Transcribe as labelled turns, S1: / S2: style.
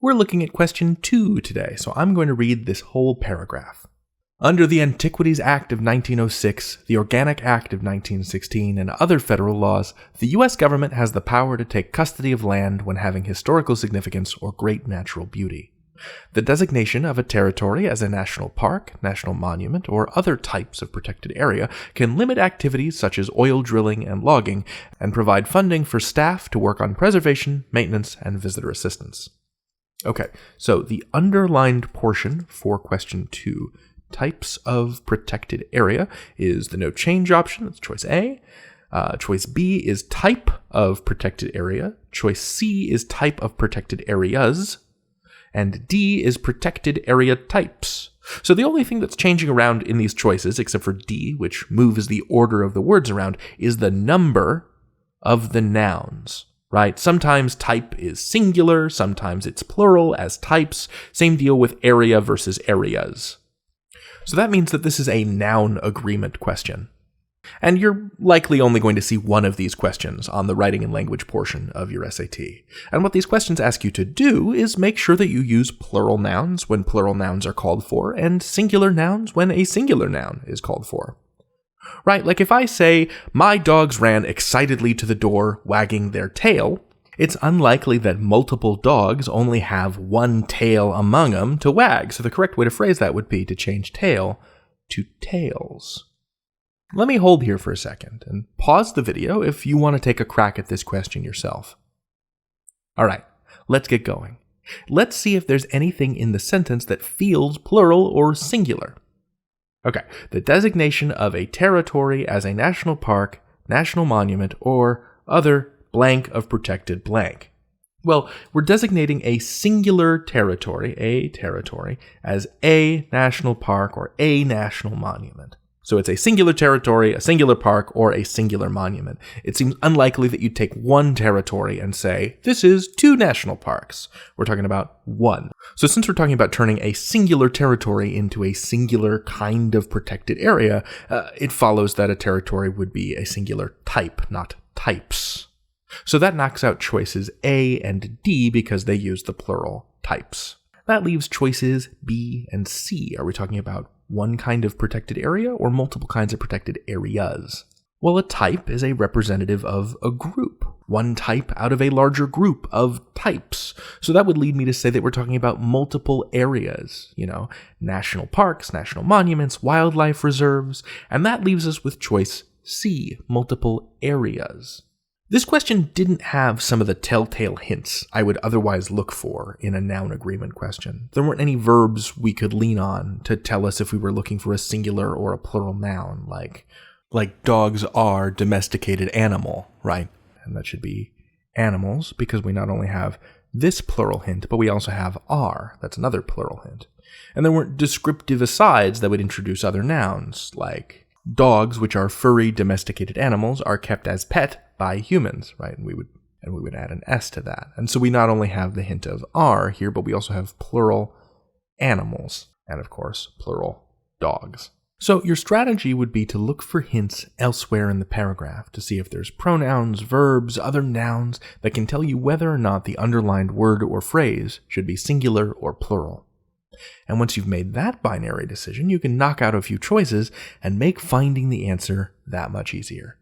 S1: We're looking at question 2 today, so I'm going to read this whole paragraph. Under the Antiquities Act of 1906, the Organic Act of 1916, and other federal laws, the U.S. government has the power to take custody of land when having historical significance or great natural beauty. The designation of a territory as a national park, national monument, or other types of protected area can limit activities such as oil drilling and logging, and provide funding for staff to work on preservation, maintenance, and visitor assistance. Okay, so the underlined portion for question 2, types of protected area, is the no change option. That's choice A. Choice B is type of protected area. Choice C is type of protected areas. And D is protected area types. So the only thing that's changing around in these choices, except for D, which moves the order of the words around, is the number of the nouns. Right? Sometimes type is singular, sometimes it's plural as types. Same deal with area versus areas. So that means that this is a noun agreement question. And you're likely only going to see one of these questions on the writing and language portion of your SAT. And what these questions ask you to do is make sure that you use plural nouns when plural nouns are called for, and singular nouns when a singular noun is called for. Right, like if I say, my dogs ran excitedly to the door, wagging their tail, it's unlikely that multiple dogs only have one tail among them to wag, so the correct way to phrase that would be to change tail to tails. Let me hold here for a second and pause the video if you want to take a crack at this question yourself. Alright, let's get going. Let's see if there's anything in the sentence that feels plural or singular. Okay, the designation of a territory as a national park, national monument, or other blank of protected blank. Well, we're designating a singular territory, as a national park or a national monument. So it's a singular territory, a singular park, or a singular monument. It seems unlikely that you'd take one territory and say, this is 2 national parks. We're talking about 1. So since we're talking about turning a singular territory into a singular kind of protected area, it follows that a territory would be a singular type, not types. So that knocks out choices A and D because they use the plural types. That leaves choices B and C. Are we talking about one kind of protected area or multiple kinds of protected areas? Well, a type is a representative of a group, one type out of a larger group of types. So that would lead me to say that we're talking about multiple areas, national parks, national monuments, wildlife reserves, and that leaves us with choice C, multiple areas. This question didn't have some of the telltale hints I would otherwise look for in a noun agreement question. There weren't any verbs we could lean on to tell us if we were looking for a singular or a plural noun, like dogs are domesticated animal, right? And that should be animals, because we not only have this plural hint, but we also have are. That's another plural hint. And there weren't descriptive asides that would introduce other nouns, like dogs, which are furry domesticated animals, are kept as pet by humans, right? And we would add an S to that. And so we not only have the hint of are here, but we also have plural animals, and of course, plural dogs. So your strategy would be to look for hints elsewhere in the paragraph to see if there's pronouns, verbs, other nouns that can tell you whether or not the underlined word or phrase should be singular or plural. And once you've made that binary decision, you can knock out a few choices and make finding the answer that much easier.